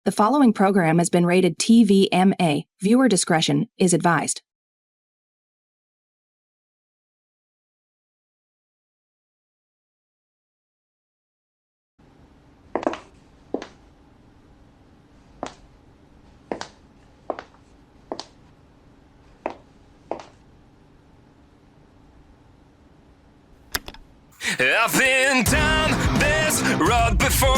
The following program has been rated TVMA. Viewer discretion is advised. I've been down this road before.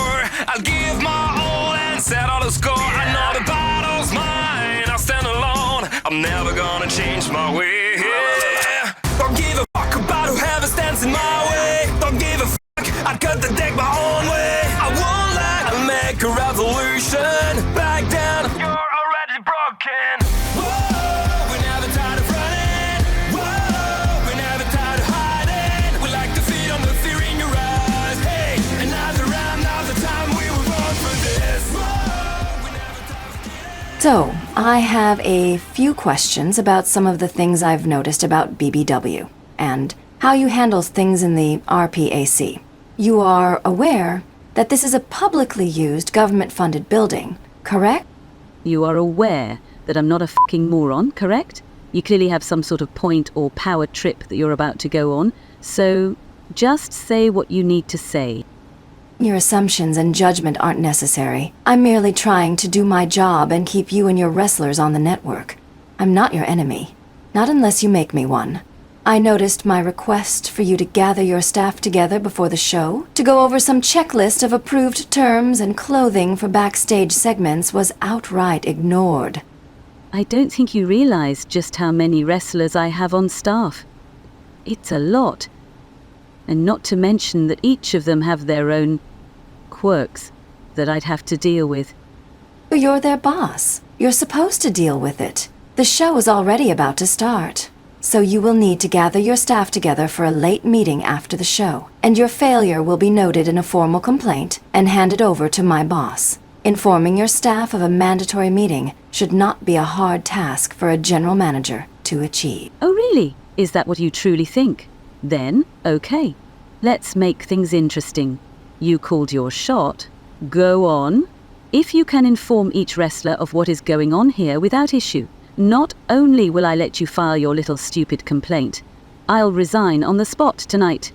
I'll give my all and settle the score. I know the battle's mine. I'll stand alone. I'm never gonna change my way. Don't give a fuck about whoever stands in my way. Don't give a fuck. I cut the deck my own way. I won't lie. I'll make a revolution. Back down. You're already broken. Whoa, we're never tired of running. Whoa, we're never tired of hiding. We like to feed on the fear in your eyes. Hey, another round, another time we were born for this. Whoa, we're never tired of kidding. So, I have a few questions about some of the things I've noticed about BBW and how you handle things in the RPAC. You are aware that this is a publicly used government-funded building, correct? You are aware that I'm not a fucking moron, correct? You clearly have some sort of point or power trip that you're about to go on, so just say what you need to say. Your assumptions and judgment aren't necessary. I'm merely trying to do my job and keep you and your wrestlers on the network. I'm not your enemy. Not unless you make me one. I noticed my request for you to gather your staff together before the show to go over some checklist of approved terms and clothing for backstage segments was outright ignored. I don't think you realize just how many wrestlers I have on staff. It's a lot. And not to mention that each of them have their own quirks that I'd have to deal with. You're their boss. You're supposed to deal with it. The show is already about to start. So you will need to gather your staff together for a late meeting after the show, and your failure will be noted in a formal complaint and handed over to my boss. Informing your staff of a mandatory meeting should not be a hard task for a general manager to achieve. Oh really? Is that what you truly think? Then, okay. Let's make things interesting. You called your shot. Go on. If you can inform each wrestler of what is going on here without issue, not only will I let you file your little stupid complaint, I'll resign on the spot tonight.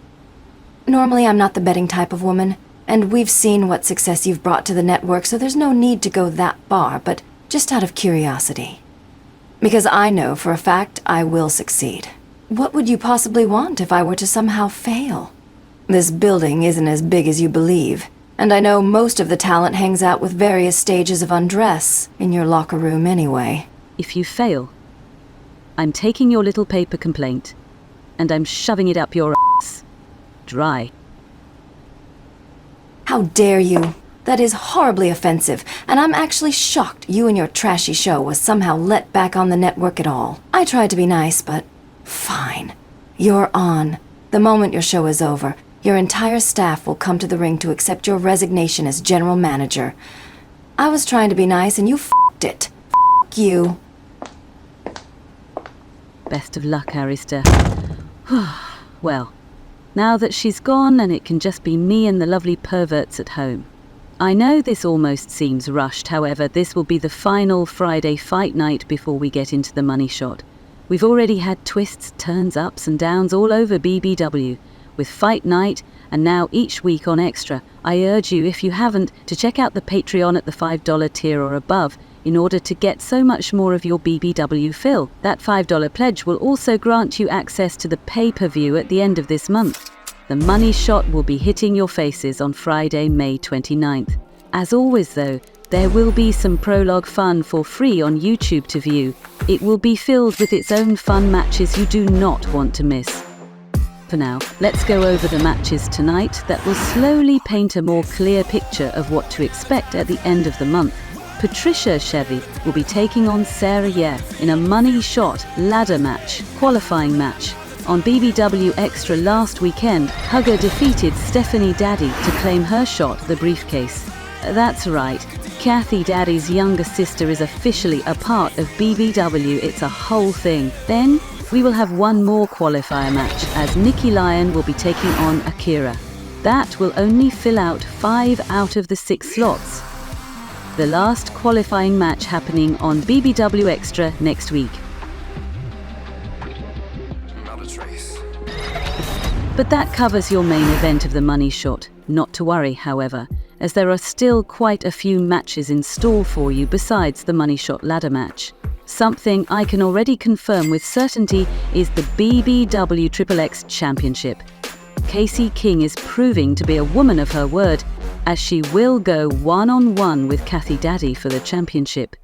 Normally I'm not the betting type of woman, and we've seen what success you've brought to the network, so there's no need to go that far, but just out of curiosity. Because I know for a fact I will succeed. What would you possibly want if I were to somehow fail? This building isn't as big as you believe, and I know most of the talent hangs out with various stages of undress in your locker room anyway. If you fail, I'm taking your little paper complaint, and I'm shoving it up your ass. Dry. How dare you? That is horribly offensive, and I'm actually shocked you and your trashy show was somehow let back on the network at all. I tried to be nice, but fine. You're on. The moment your show is over, your entire staff will come to the ring to accept your resignation as general manager. I was trying to be nice, and you f***ed it. F*** you. Best of luck, Arista. Well, now that she's gone and it can just be me and the lovely perverts at home. I know this almost seems rushed, however, this will be the final Friday fight night before we get into the money shot. We've already had twists, turns, ups and downs all over BBW, with fight night and now each week on Extra. I urge you, if you haven't, to check out the Patreon at the $5 tier or above, in order to get so much more of your BBW fill. That $5 pledge will also grant you access to the pay-per-view at the end of this month. The money shot will be hitting your faces on Friday, May 29th. As always though, there will be some prologue fun for free on YouTube to view. It will be filled with its own fun matches you do not want to miss. For now, let's go over the matches tonight that will slowly paint a more clear picture of what to expect at the end of the month. Patricia Chevy will be taking on Sarah Yeh in a money shot ladder match, qualifying match. On BBW Extra last weekend, Hugger defeated Stephanie Daddy to claim her shot, the briefcase. That's right, Kathy Daddy's younger sister is officially a part of BBW. It's a whole thing. Then, we will have one more qualifier match as Nikki Lyon will be taking on Akira. That will only fill out 5 out of the 6 slots. the last qualifying match happening on BBW Extra next week. Not a trace. But that covers your main event of the money shot. Not to worry, however, as there are still quite a few matches in store for you besides the money shot ladder match. Something I can already confirm with certainty is the BBW XXX Championship. Casey King is proving to be a woman of her word, as she will go one-on-one with Kathy Daddy for the championship.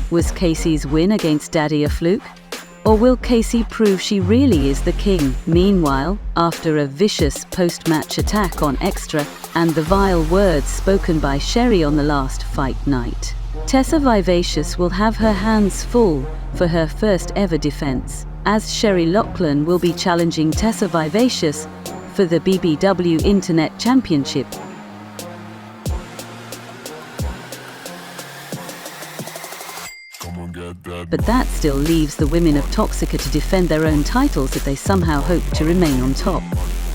Was Casey's win against Daddy a fluke? Or will Casey prove she really is the king? Meanwhile, after a vicious post-match attack on Extra and the vile words spoken by Sherry on the last fight night, Tessa Vivacious will have her hands full for her first ever defense, as Sherry Lachlan will be challenging Tessa Vivacious for the BBW Internet Championship. But that still leaves the women of Toxica to defend their own titles if they somehow hope to remain on top.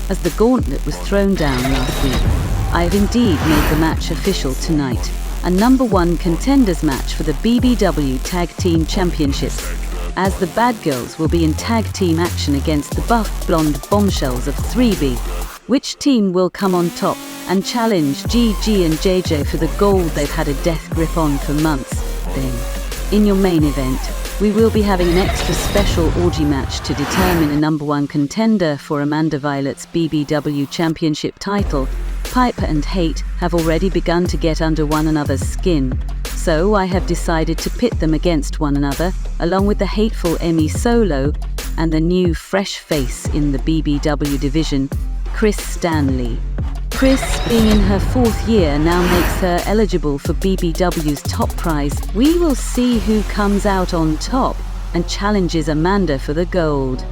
As the gauntlet was thrown down last week, I have indeed made the match official tonight. A #1 contenders match for the BBW Tag Team Championships, as the Bad Girls will be in tag team action against the buff blonde bombshells of 3B. Which team will come on top and challenge GG and JJ for the gold they've had a death grip on for months? Then, in your main event, we will be having an extra special orgy match to determine a #1 contender for Amanda Violet's BBW Championship title. Piper and Hate have already begun to get under one another's skin, so I have decided to pit them against one another, along with the hateful Emmy Solo and the new fresh face in the BBW division, Chris Stanley. Chris, being in her 4th year, now makes her eligible for BBW's top prize. We will see who comes out on top and challenges Amanda for the gold.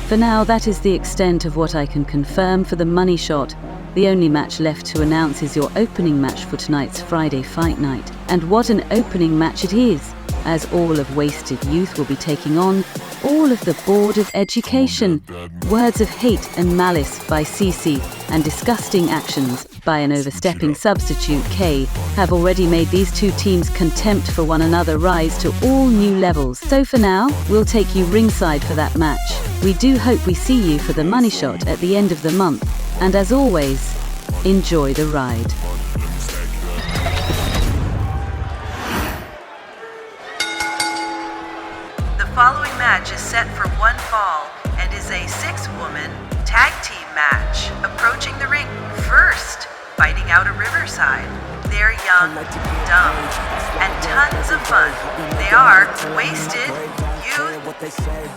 For now, that is the extent of what I can confirm for the money shot. The only match left to announce is your opening match for tonight's Friday fight night. And what an opening match it is, as all of Wasted Youth will be taking on all of the Board of Education. Words of hate and malice by CC and disgusting actions by an overstepping substitute K have already made these two teams' contempt for one another rise to all new levels. So for now, we'll take you ringside for that match. We do hope we see you for the money shot at the end of the month. And as always, enjoy the ride. The following match is set for one fall and is a 6-woman tag team match. Approaching the ring first, fighting out of Riverside. They're young, dumb, and tons of fun. They are Wasted Youth.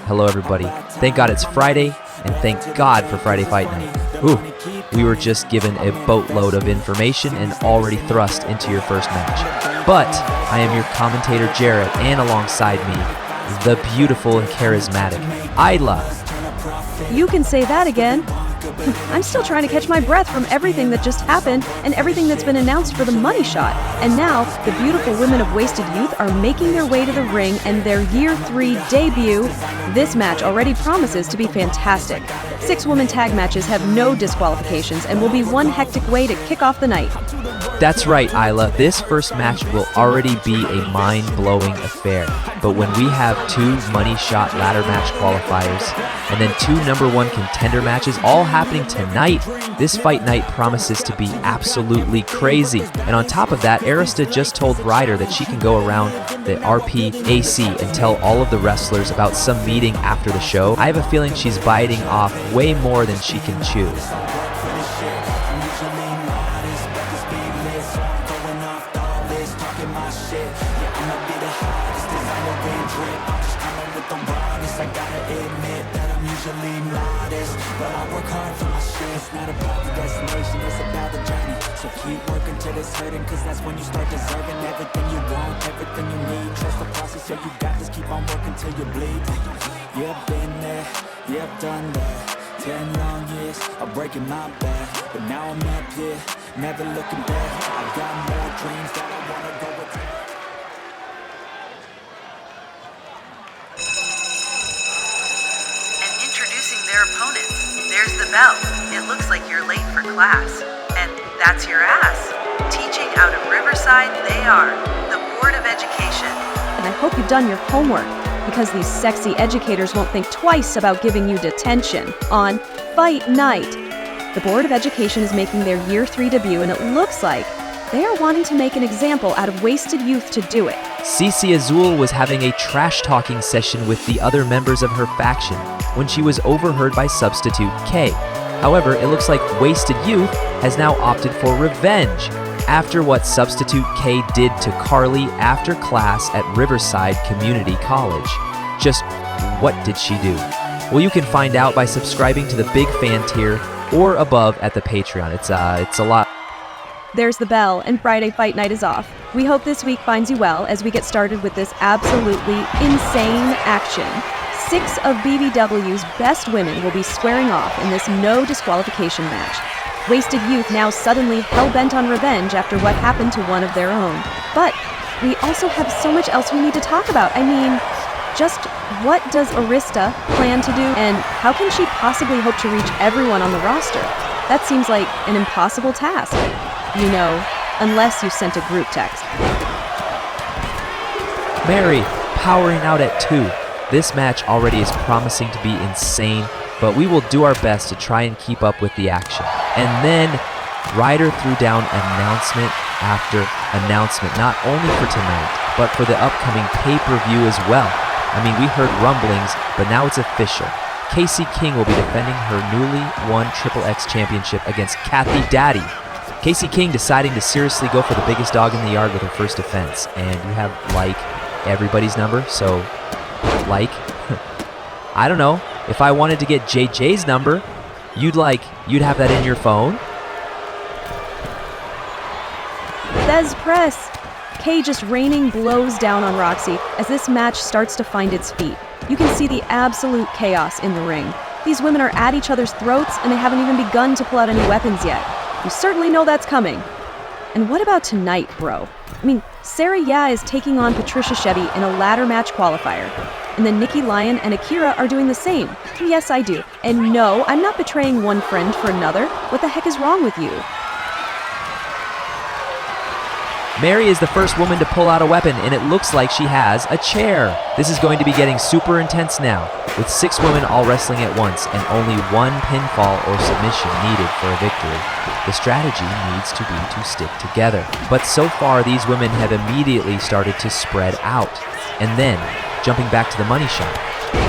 Hello everybody. Thank God it's Friday, and thank God for Friday Fight Night. Ooh, we were just given a boatload of information and already thrust into your first match. But I am your commentator Jarrett, and alongside me, the beautiful and charismatic Isla. You can say that again. I'm still trying to catch my breath from everything that just happened and everything that's been announced for the money shot. And now, the beautiful women of Wasted Youth are making their way to the ring and their Year 3 debut. This match already promises to be fantastic. 6-woman tag matches have no disqualifications and will be one hectic way to kick off the night. That's right, Isla. This first match will already be a mind-blowing affair. But when we have 2 money shot ladder match qualifiers and then 2 #1 contender matches all happening tonight, this fight night promises to be absolutely crazy. And on top of that, Arista just told Ryder that she can go around the RPAC and tell all of the wrestlers about some meeting after the show. I have a feeling she's biting off way more than she can chew. Cause that's when you start deserving everything you want, everything you need. Trust the process, so you got this, keep on working till you bleed. Yeah, been there, yeah, done that. 10 long years of breaking my back, but now I'm up here, never looking back. I got more dreams that I wanna go with. And introducing their opponents, there's the bell. It looks like you're late for class. And that's your ass. Teaching out of Riverside. Riverside, they are the Board of Education. And I hope you've done your homework, because these sexy educators won't think twice about giving you detention on Fight Night. The Board of Education is making their Year 3 debut, and it looks like they are wanting to make an example out of wasted youth to do it. Cici Azul was having a trash-talking session with the other members of her faction when she was overheard by Substitute K. However, it looks like Wasted Youth has now opted for revenge after what Substitute K did to Carly after class at Riverside Community College. Just what did she do? Well, you can find out by subscribing to the Big Fan tier or above at the Patreon. It's a lot. There's the bell, and Friday Fight Night is off. We hope this week finds you well as we get started with this absolutely insane action. 6 of BBW's best women will be squaring off in this no disqualification match. Wasted Youth now suddenly hell-bent on revenge after what happened to one of their own. But we also have so much else we need to talk about. I mean, just what does Arista plan to do, and how can she possibly hope to reach everyone on the roster? That seems like an impossible task. You know, unless you sent a group text. Mary powering out at 2. This match already is promising to be insane, but we will do our best to try and keep up with the action. And then Ryder threw down announcement after announcement, not only for tonight, but for the upcoming pay-per-view as well. I mean, we heard rumblings, but now it's official. Casey King will be defending her newly won XXX championship against Kathy Daddy. Casey King deciding to seriously go for the biggest dog in the yard with her first defense. And you have, like, everybody's number, so, like, I don't know. If I wanted to get JJ's number, you'd have that in your phone? Thez Press! Kay just raining blows down on Roxy as this match starts to find its feet. You can see the absolute chaos in the ring. These women are at each other's throats, and they haven't even begun to pull out any weapons yet. You certainly know that's coming. And what about tonight, bro? I mean, Sarah Ya is taking on Patricia Chevy in a ladder match qualifier. And then Nikki Lyon and Akira are doing the same. Yes, I do. And no, I'm not betraying one friend for another. What the heck is wrong with you? Mary is the first woman to pull out a weapon, and it looks like she has a chair. This is going to be getting super intense now, with 6 women all wrestling at once and only 1 pinfall or submission needed for a victory. The strategy needs to be to stick together. But so far, these women have immediately started to spread out. And then, jumping back to the money shot,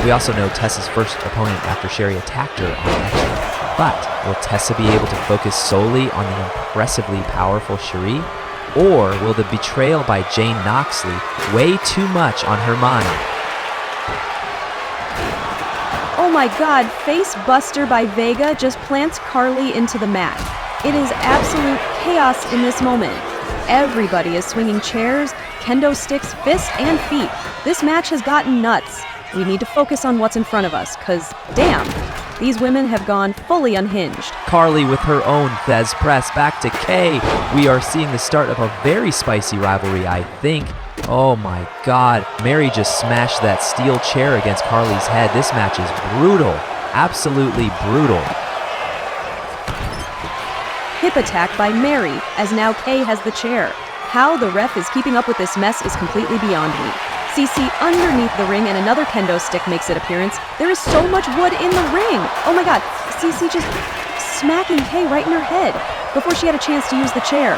we also know Tessa's first opponent after Sherry attacked her on extra. But will Tessa be able to focus solely on the impressively powerful Cherie? Or will the betrayal by Jane Knoxley weigh too much on her mind? Oh my god, Face Buster by Vega just plants Carly into the mat. It is absolute chaos in this moment. Everybody is swinging chairs, kendo sticks, fists, and feet. This match has gotten nuts. We need to focus on what's in front of us, cause damn, these women have gone fully unhinged. Carly with her own Thez Press back to Kay. We are seeing the start of a very spicy rivalry, I think. Oh my god. Mary just smashed that steel chair against Carly's head. This match is brutal. Absolutely brutal. Hip attack by Mary, as now Kay has the chair. How the ref is keeping up with this mess is completely beyond me. Cici underneath the ring and another kendo stick makes its appearance. There is so much wood in the ring. Oh my god, Cici just smacking Kay right in her head before she had a chance to use the chair.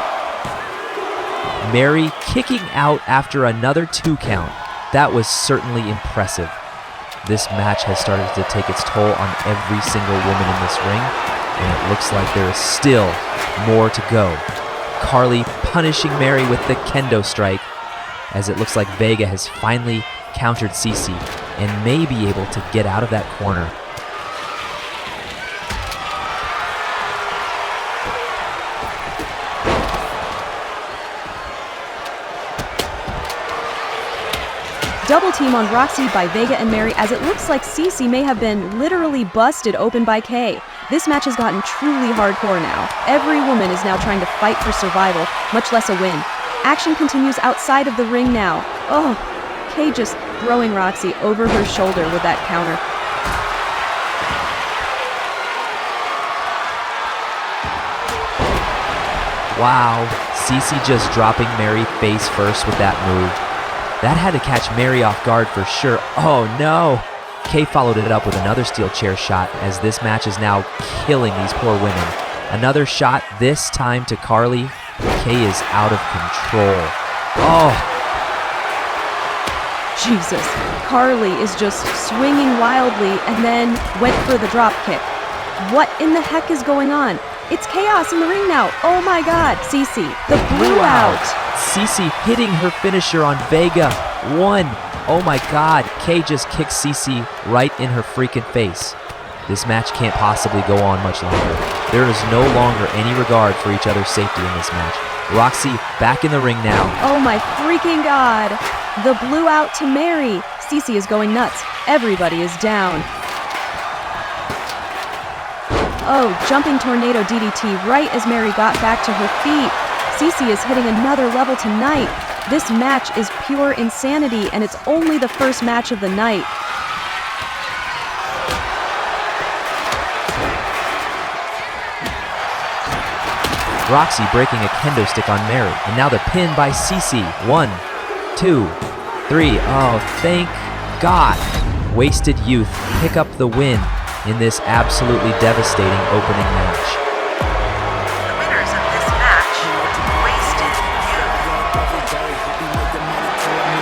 Mary kicking out after another 2 count. That was certainly impressive. This match has started to take its toll on every single woman in this ring, and it looks like there is still more to go. Carly punishing Mary with the kendo strike, as it looks like Vega has finally countered Cici and may be able to get out of that corner. Double team on Roxy by Vega and Mary, as it looks like Cici may have been literally busted open by Kay. This match has gotten truly hardcore now. Every woman is now trying to fight for survival, much less a win. Action continues outside of the ring now. Oh, Kay just throwing Roxy over her shoulder with that counter. Wow, Cece just dropping Mary face first with that move. That had to catch Mary off guard for sure. Oh no! Kay followed it up with another steel chair shot as this match is now killing these poor women. Another shot, this time to Carly. Kay is out of control. Oh! Jesus, Carly is just swinging wildly and then went for the drop kick. What in the heck is going on? It's chaos in the ring now. Oh my God, Cece, the blue out. Cece hitting her finisher on Vega. 1. Oh my God, Kay just kicked Cece right in her freaking face. This match can't possibly go on much longer. There is no longer any regard for each other's safety in this match. Roxy back in the ring now. Oh my freaking God. The blue out to Mary. Cece is going nuts. Everybody is down. Oh, jumping tornado DDT right as Mary got back to her feet. Cece is hitting another level tonight. This match is pure insanity, and it's only the first match of the night. Roxy breaking a kendo stick on Mary, and now the pin by Cece. 1, 2, 3. Oh, thank God. Wasted Youth pick up the win in this absolutely devastating opening match. The winners of this match, Wasted Youth.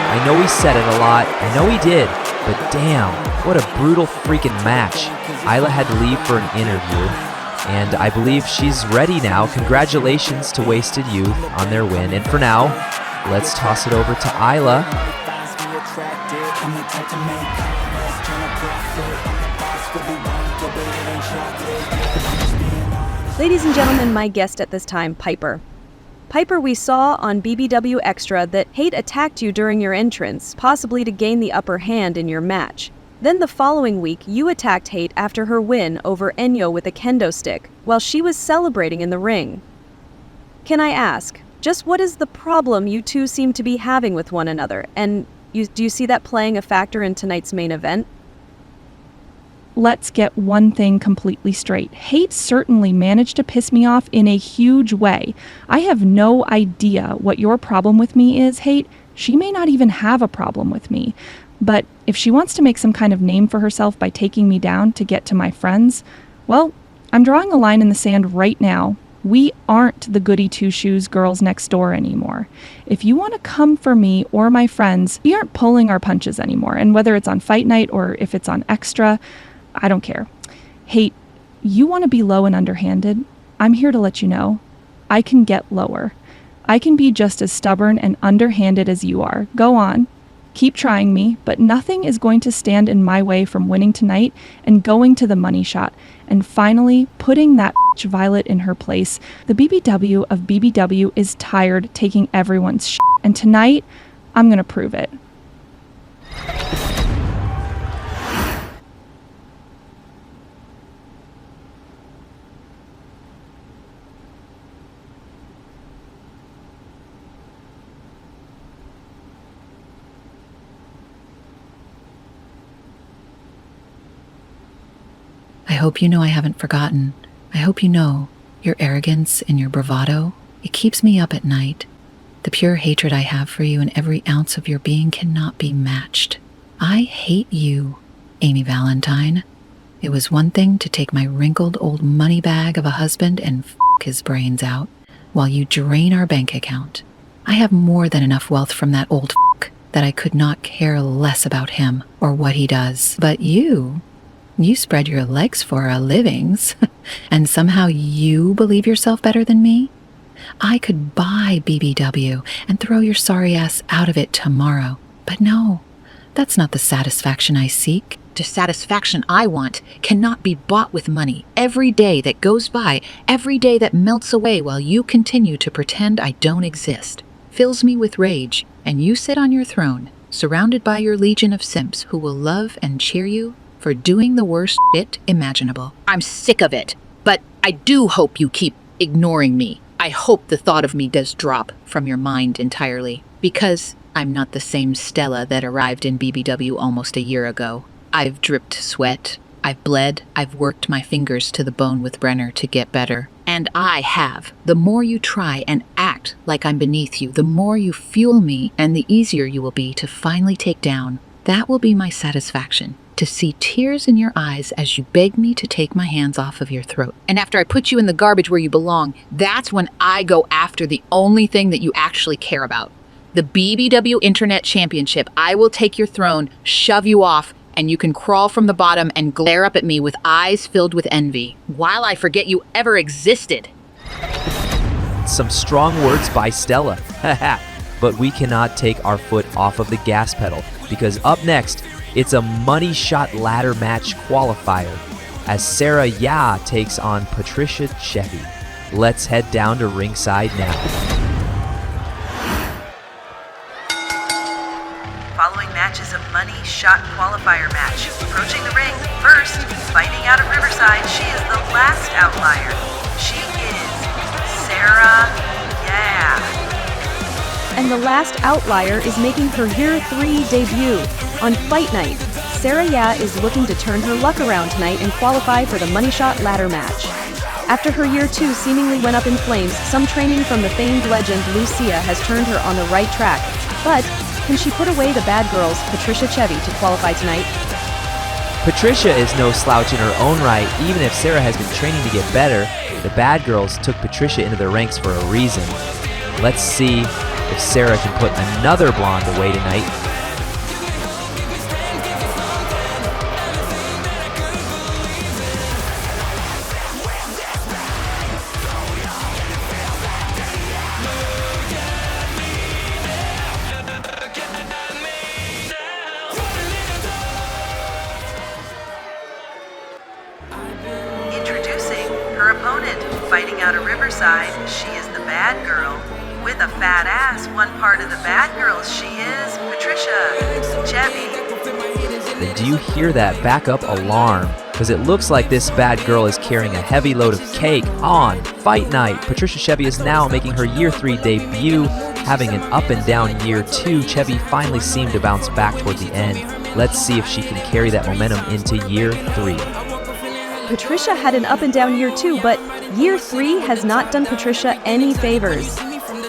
I know he said it a lot, I know he did, but damn, what a brutal freaking match. Isla had to leave for an interview, and I believe she's ready now. Congratulations to Wasted Youth on their win, and for now, let's toss it over to Isla. Ladies and gentlemen, my guest at this time, Piper. Piper, we saw on BBW Extra that Hate attacked you during your entrance, possibly to gain the upper hand in your match. Then the following week, you attacked Hate after her win over Enyo with a kendo stick, while she was celebrating in the ring. Can I ask, just what is the problem you two seem to be having with one another, and do you see that playing a factor in tonight's main event? Let's get one thing completely straight. Hate certainly managed to piss me off in a huge way. I have no idea what your problem with me is, Hate. She may not even have a problem with me. But if she wants to make some kind of name for herself by taking me down to get to my friends, well, I'm drawing a line in the sand right now. We aren't the goody two-shoes girls next door anymore. If you want to come for me or my friends, we aren't pulling our punches anymore. And whether it's on fight night or if it's on extra, I don't care. Hate, you want to be low and underhanded? I'm here to let you know. I can get lower. I can be just as stubborn and underhanded as you are. Go on. Keep trying me, but nothing is going to stand in my way from winning tonight and going to the money shot and finally putting that Violet in her place. The BBW of BBW is tired taking everyone's shit, and tonight I'm going to prove it. I hope you know I haven't forgotten. I hope you know your arrogance and your bravado, it keeps me up at night. The pure hatred I have for you and every ounce of your being cannot be matched. I hate you, Amy Valentine. It was one thing to take my wrinkled old money bag of a husband and f*** his brains out while you drain our bank account. I have more than enough wealth from that old f*** that I could not care less about him or what he does. But you spread your legs for a livings, and somehow you believe yourself better than me? I could buy BBW and throw your sorry ass out of it tomorrow. But no, that's not the satisfaction I seek. The satisfaction I want cannot be bought with money. Every day that goes by, every day that melts away while you continue to pretend I don't exist, fills me with rage, and you sit on your throne, surrounded by your legion of simps who will love and cheer you for doing the worst shit imaginable. I'm sick of it, but I do hope you keep ignoring me. I hope the thought of me does drop from your mind entirely, because I'm not the same Stella that arrived in BBW almost a year ago. I've dripped sweat, I've bled, I've worked my fingers to the bone with Brenner to get better, And I have. The more you try and act like I'm beneath you, the more you fuel me and the easier you will be to finally take down. That will be my satisfaction, to see tears in your eyes as you beg me to take my hands off of your throat. And after I put you in the garbage where you belong, that's when I go after the only thing that you actually care about. The BBW Internet Championship. I will take your throne, shove you off, and you can crawl from the bottom and glare up at me with eyes filled with envy, while I forget you ever existed. Some strong words by Stella. But we cannot take our foot off of the gas pedal, because up next, it's a money shot ladder match qualifier as Sarah Ya takes on Patricia Chevy. Let's head down to ringside now. Following match is a money shot qualifier match. Approaching the ring first, fighting out of Riverside, she is the last outlier. She is Sarah Ya. And the last outlier is making her Year 3 debut. On Fight Night, Sarah Ya is looking to turn her luck around tonight and qualify for the Money Shot ladder match. After her Year 2 seemingly went up in flames, some training from the famed legend Lucia has turned her on the right track. But can she put away the bad girls, Patricia Chevy, to qualify tonight? Patricia is no slouch in her own right. Even if Sarah has been training to get better, the bad girls took Patricia into their ranks for a reason. Let's see if Sarah can put another blonde away tonight. Introducing her opponent, fighting out of Riverside, she is the bad girl. With a fat ass, one part of the bad girls, she is Patricia Chevy. And do you hear that backup alarm? Because it looks like this bad girl is carrying a heavy load of cake on Fight Night. Patricia Chevy is now making her Year 3 debut, having an up and down Year 2. Chevy finally seemed to bounce back toward the end. Let's see if she can carry that momentum into Year 3. Patricia had an up and down Year 2, but Year 3 has not done Patricia any favors.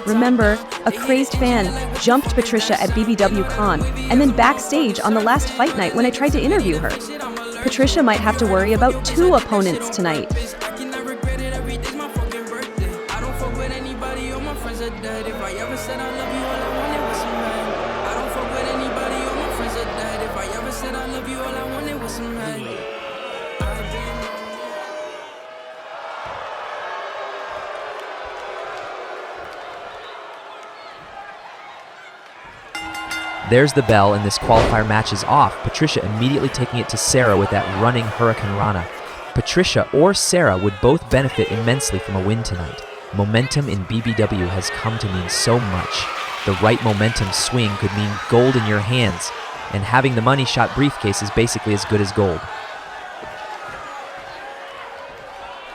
Remember, a crazed fan jumped Patricia at BBW Con, and then backstage on the last Fight Night when I tried to interview her. Patricia might have to worry about 2 opponents tonight. There's the bell, and this qualifier match is off. Patricia immediately taking it to Sarah with that running Hurricane Rana. Patricia or Sarah would both benefit immensely from a win tonight. Momentum in BBW has come to mean so much. The right momentum swing could mean gold in your hands, and having the money shot briefcase is basically as good as gold.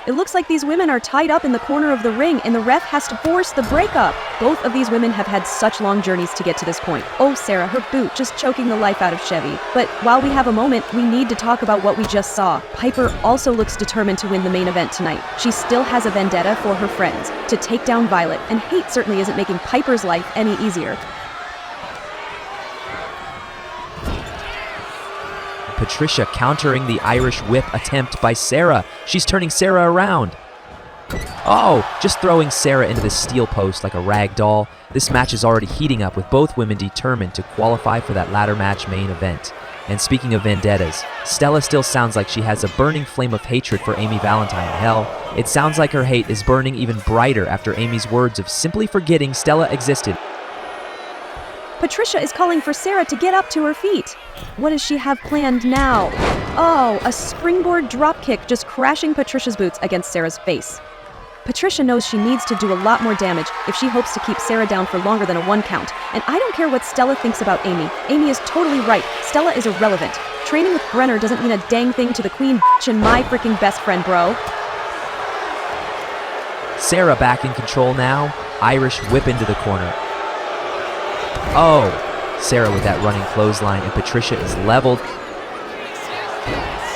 It looks like these women are tied up in the corner of the ring, and the ref has to force the breakup. Both of these women have had such long journeys to get to this point. Oh, Sarah, her boot just choking the life out of Chevy. But while we have a moment, we need to talk about what we just saw. Piper also looks determined to win the main event tonight. She still has a vendetta for her friends, to take down Violet, and hate certainly isn't making Piper's life any easier. Patricia countering the Irish whip attempt by Sarah. She's turning Sarah around. Oh, just throwing Sarah into the steel post like a rag doll. This match is already heating up with both women determined to qualify for that ladder match main event. And speaking of vendettas, Stella still sounds like she has a burning flame of hatred for Amy Valentine. Hell, it sounds like her hate is burning even brighter after Amy's words of simply forgetting Stella existed. Patricia is calling for Sarah to get up to her feet. What does she have planned now? Oh, a springboard dropkick just crashing Patricia's boots against Sarah's face. Patricia knows she needs to do a lot more damage if she hopes to keep Sarah down for longer than a 1 count. And I don't care what Stella thinks about Amy. Amy is totally right. Stella is irrelevant. Training with Brenner doesn't mean a dang thing to the queen and my freaking best friend, bro. Sarah back in control now. Irish whip into the corner. Oh, Sarah with that running clothesline, and Patricia is leveled.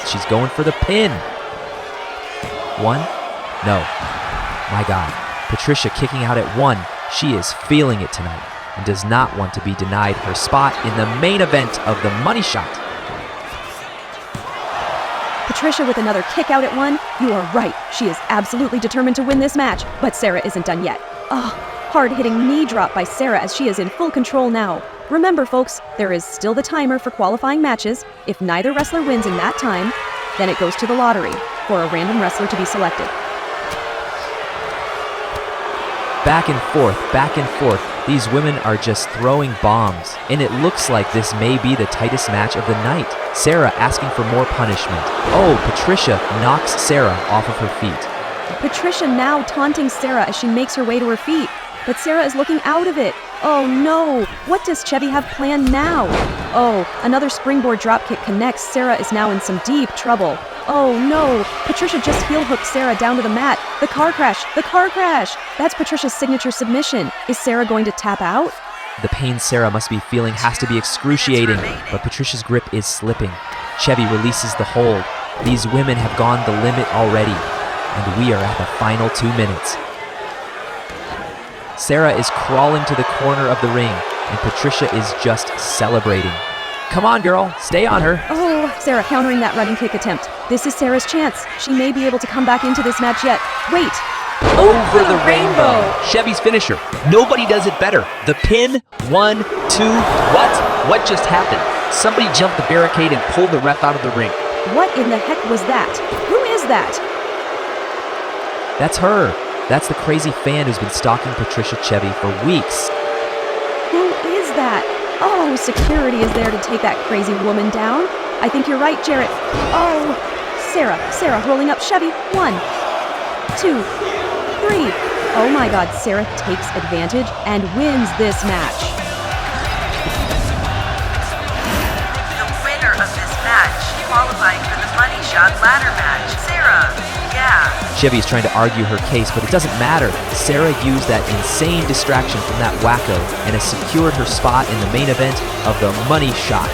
She's going for the pin. 1? No. My God, Patricia kicking out at 1. She is feeling it tonight and does not want to be denied her spot in the main event of the money shot. Patricia with another kick out at 1. You are right. She is absolutely determined to win this match, but Sarah isn't done yet. Hard-hitting knee drop by Sarah as she is in full control now. Remember, folks, there is still the timer for qualifying matches. If neither wrestler wins in that time, then it goes to the lottery for a random wrestler to be selected. Back and forth, back and forth. These women are just throwing bombs, and it looks like this may be the tightest match of the night. Sarah asking for more punishment. Oh, Patricia knocks Sarah off of her feet. Patricia now taunting Sarah as she makes her way to her feet, but Sarah is looking out of it. Oh no, what does Chevy have planned now? Oh, another springboard dropkick connects. Sarah is now in some deep trouble. Oh no, Patricia just heel hooked Sarah down to the mat. The car crash, the car crash. That's Patricia's signature submission. Is Sarah going to tap out? The pain Sarah must be feeling has to be excruciating, but Patricia's grip is slipping. Chevy releases the hold. These women have gone the limit already, and we are at the final 2 minutes. Sarah is crawling to the corner of the ring, and Patricia is just celebrating. Come on, girl, stay on her. Oh, Sarah countering that running kick attempt. This is Sarah's chance. She may be able to come back into this match yet. Wait. Over the rainbow. Chevy's finisher. Nobody does it better. The pin. 1, 2. What just happened? Somebody jumped the barricade and pulled the ref out of the ring. What in the heck was that? Who is that? That's her. That's the crazy fan who's been stalking Patricia Chevy for weeks. Who is that? Oh, security is there to take that crazy woman down. I think you're right, Jarrett. Oh, Sarah rolling up Chevy. 1, 2, 3. Oh my God, Sarah takes advantage and wins this match. The winner of this match, qualifying for the money shot ladder match, Sarah. Yeah. Chevy is trying to argue her case, but it doesn't matter. Sarah used that insane distraction from that wacko and has secured her spot in the main event of the money shot.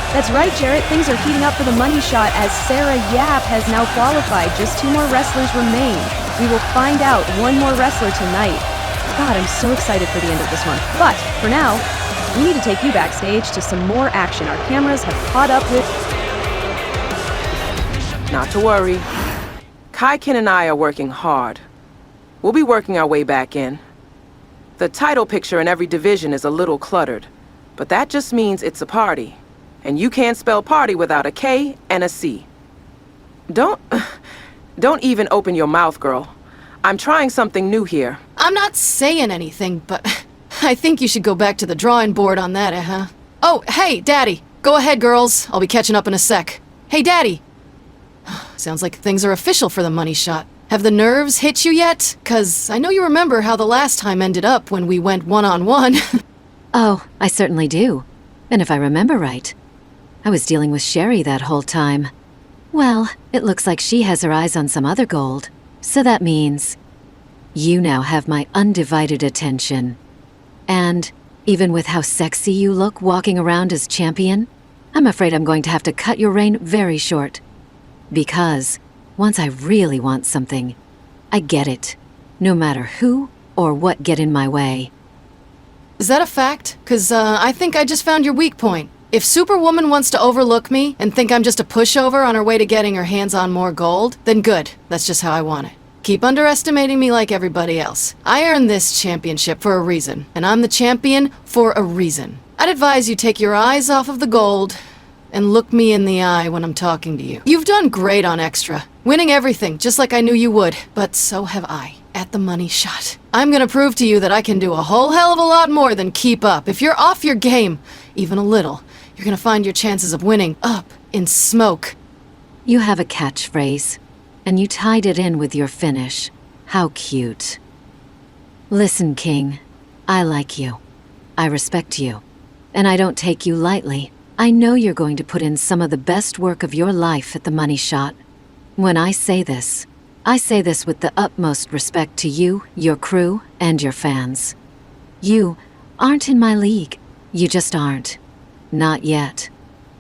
That's right, Jarrett. Things are heating up for the money shot as Sarah Yap has now qualified. Just 2 more wrestlers remain. We will find out 1 more wrestler tonight. God, I'm so excited for the end of this one. But for now, we need to take you backstage to some more action. Our cameras have caught up with... Not to worry. Kaikin and I are working hard. We'll be working our way back in. The title picture in every division is a little cluttered, but that just means it's a party. And you can't spell party without a K and a C. Don't even open your mouth, girl. I'm trying something new here. I'm not saying anything, but I think you should go back to the drawing board on that, huh? Oh, hey, Daddy. Go ahead, girls. I'll be catching up in a sec. Hey, Daddy. Sounds like things are official for the money shot. Have the nerves hit you yet? 'Cause I know you remember how the last time ended up when we went one-on-one. Oh, I certainly do. And if I remember right, I was dealing with Sherry that whole time. Well, it looks like she has her eyes on some other gold. So that means you now have my undivided attention. And even with how sexy you look walking around as champion, I'm afraid I'm going to have to cut your reign very short. Because once I really want something, I get it, no matter who or what get in my way. Is that a fact? 'Cause I think I just found your weak point. If Superwoman wants to overlook me and think I'm just a pushover on her way to getting her hands on more gold, then good. That's just how I want it. Keep underestimating me like everybody else. I earned this championship for a reason, and I'm the champion for a reason. I'd advise you take your eyes off of the gold and look me in the eye when I'm talking to you. You've done great on Extra, winning everything just like I knew you would, but so have I at the money shot. I'm gonna prove to you that I can do a whole hell of a lot more than keep up. If you're off your game, even a little, you're gonna find your chances of winning up in smoke. You have a catchphrase, and you tied it in with your finish. How cute. Listen, King, I like you. I respect you. And I don't take you lightly. I know you're going to put in some of the best work of your life at the money shot. When I say this with the utmost respect to you, your crew, and your fans. You aren't in my league. You just aren't. Not yet.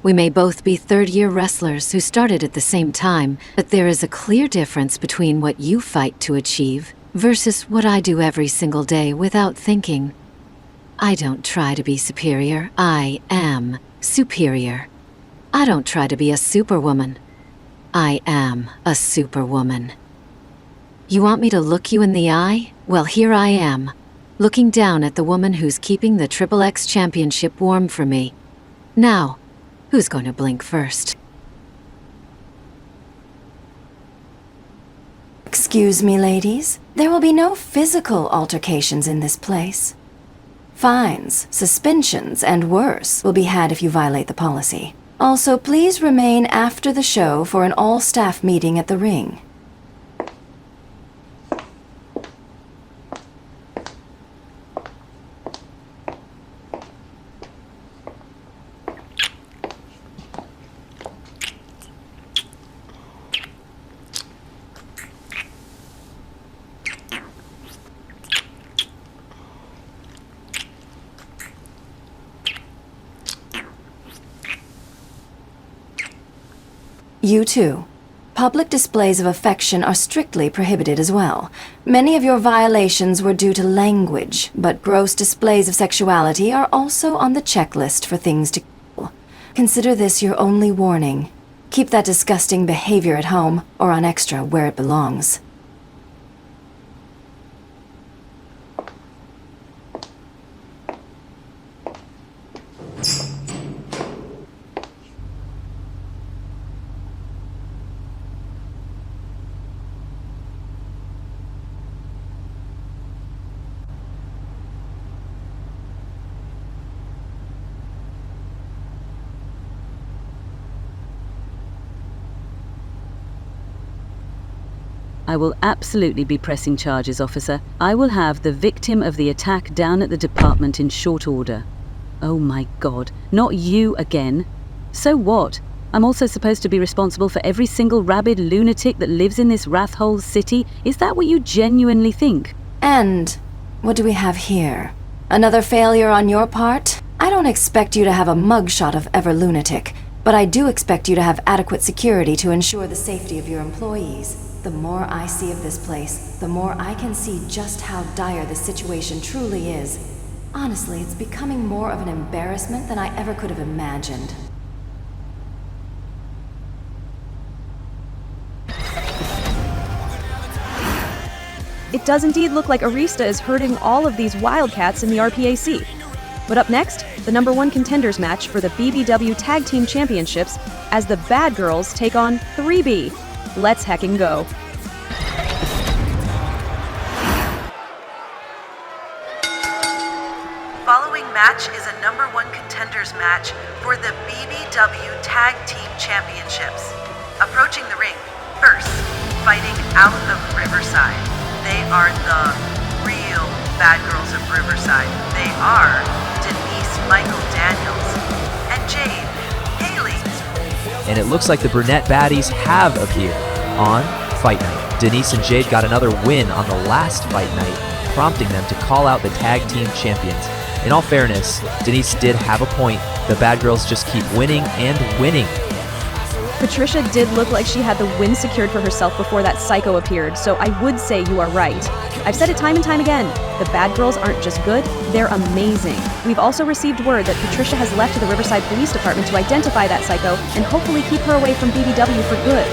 We may both be third-year wrestlers who started at the same time, but there is a clear difference between what you fight to achieve versus what I do every single day without thinking. I don't try to be superior. I am superior. I don't try to be a superwoman. I am a superwoman. You want me to look you in the eye? Well, here I am, looking down at the woman who's keeping the XXX championship warm for me. Now, who's going to blink first? Excuse me, ladies. There will be no physical altercations in this place. Fines, suspensions, and worse will be had if you violate the policy. Also, please remain after the show for an all-staff meeting at the ring. You too. Public displays of affection are strictly prohibited as well. Many of your violations were due to language, but gross displays of sexuality are also on the checklist for things to kill. Consider this your only warning. Keep that disgusting behavior at home, or on Extra where it belongs. I will absolutely be pressing charges, officer. I will have the victim of the attack down at the department in short order. Oh my God, not you again. So what? I'm also supposed to be responsible for every single rabid lunatic that lives in this Wrathhole city? Is that what you genuinely think? And what do we have here? Another failure on your part? I don't expect you to have a mugshot of ever lunatic, but I do expect you to have adequate security to ensure the safety of your employees. The more I see of this place, the more I can see just how dire the situation truly is. Honestly, it's becoming more of an embarrassment than I ever could have imagined. It does indeed look like Arista is hurting all of these Wildcats in the RPAC. But up next, the #1 contenders match for the BBW Tag Team Championships as the Bad Girls take on 3B. Let's heckin' go. Following match is a #1 contenders match for the BBW Tag Team Championships. Approaching the ring, first, fighting out of Riverside. They are the real Bad Girls of Riverside. They are Denise Michael Daniels and Jade Haley. And it looks like the brunette baddies have appeared on Fight Night. Denise and Jade got another win on the last Fight Night, prompting them to call out the tag team champions. In all fairness, Denise did have a point. The Bad Girls just keep winning and winning. Patricia did look like she had the win secured for herself before that psycho appeared, so I would say you are right. I've said it time and time again, the Bad Girls aren't just good, they're amazing. We've also received word that Patricia has left the Riverside Police Department to identify that psycho and hopefully keep her away from BBW for good.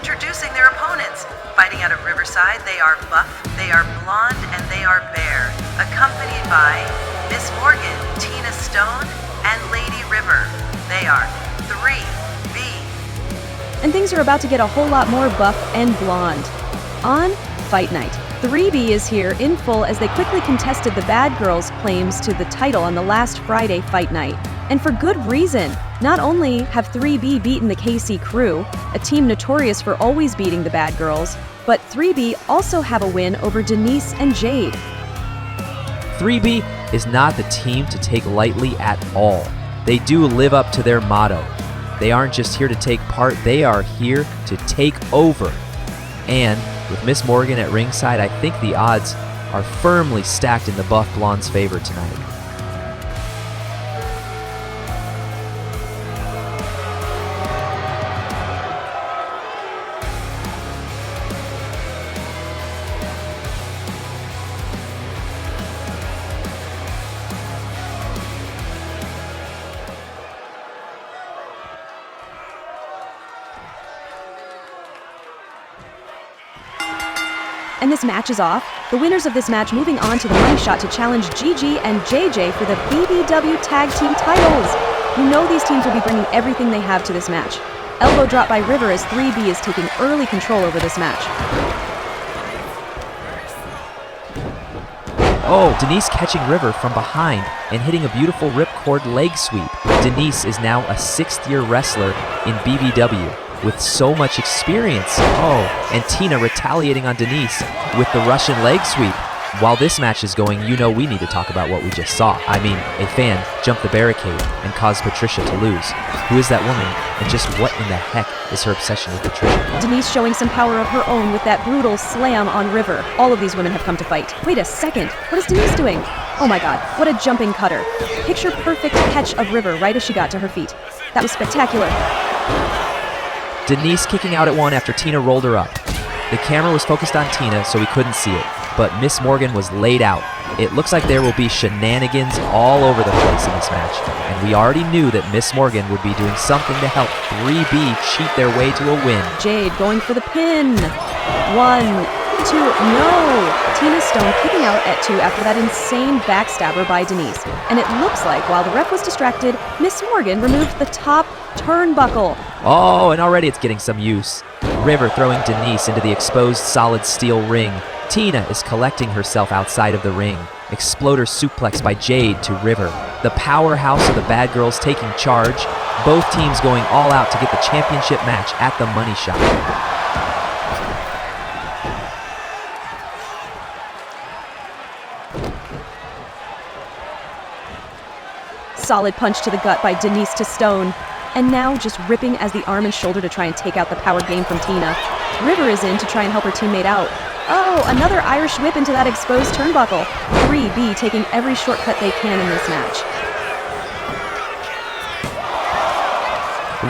Introducing their opponents. Fighting out of Riverside, they are buff, they are blonde, and they are bare. Accompanied by Miss Morgan, Tina Stone, and Lady River. They are 3B. And things are about to get a whole lot more buff and blonde. On Fight Night, 3B is here in full as they quickly contested the Bad Girls' claims to the title on the last Friday Fight Night. And for good reason. Not only have 3B beaten the KC crew, a team notorious for always beating the bad girls, but 3B also have a win over Denise and Jade. 3B is not the team to take lightly at all. They do live up to their motto. They aren't just here to take part, they are here to take over. And with Miss Morgan at ringside, I think the odds are firmly stacked in the Buff Blonde's favor tonight. And this match is off. The winners of this match moving on to the money shot to challenge Gigi and JJ for the BBW Tag Team titles. You know these teams will be bringing everything they have to this match. Elbow drop by River as 3B is taking early control over this match. Oh, Denise catching River from behind and hitting a beautiful ripcord leg sweep. Denise is now a 6th-year wrestler in BBW with so much experience. Oh, and Tina retaliating on Denise with the Russian leg sweep. While this match is going, you know we need to talk about what we just saw. I mean, a fan jumped the barricade and caused Patricia to lose. Who is that woman, and just what in the heck is her obsession with Patricia? Denise showing some power of her own with that brutal slam on River. All of these women have come to fight. Wait a second, what is Denise doing? Oh my god, what a jumping cutter. Picture perfect catch of River right as she got to her feet. That was spectacular. Denise kicking out at one after Tina rolled her up. The camera was focused on Tina, so we couldn't see it, but Miss Morgan was laid out. It looks like there will be shenanigans all over the place in this match, and we already knew that Miss Morgan would be doing something to help 3B cheat their way to a win. Jade going for the pin. 1, 2, no! Tina Stone kicking out at 2 after that insane backstabber by Denise. And it looks like while the ref was distracted, Miss Morgan removed the top turnbuckle. Oh, and already it's getting some use. River throwing Denise into the exposed solid steel ring. Tina is collecting herself outside of the ring. Exploder suplex by Jade to River. The powerhouse of the bad girls taking charge. Both teams going all out to get the championship match at the money shot. Solid punch to the gut by Denise to Stone. And now just ripping as the arm and shoulder to try and take out the power game from Tina. River is in to try and help her teammate out. Oh, another Irish whip into that exposed turnbuckle. 3B taking every shortcut they can in this match.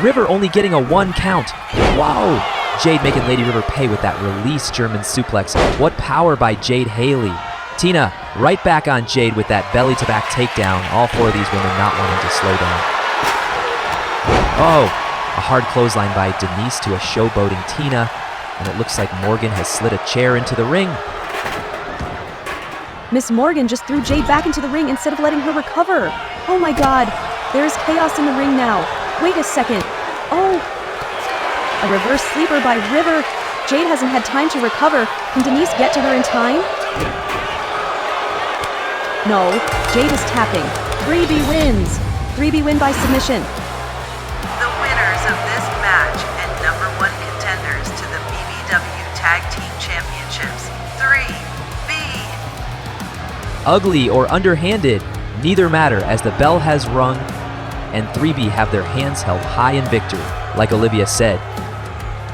River only getting a 1 count. Whoa! Jade making Lady River pay with that release German suplex. What power by Jade Haley. Tina right back on Jade with that belly-to-back takedown. All 4 of these women not wanting to slow down. Oh, a hard clothesline by Denise to a showboating Tina, and it looks like Morgan has slid a chair into the ring. Miss Morgan just threw Jade back into the ring instead of letting her recover. Oh my god, there's chaos in the ring now. Wait a second. Oh, a reverse sleeper by River. Jade hasn't had time to recover. Can Denise get to her in time? No, Jade is tapping. 3B wins. 3B win by submission. The winners of this match and #1 contenders to the BBW Tag Team Championships, 3B. Ugly or underhanded, neither matter as the bell has rung and 3B have their hands held high in victory. Like Olivia said,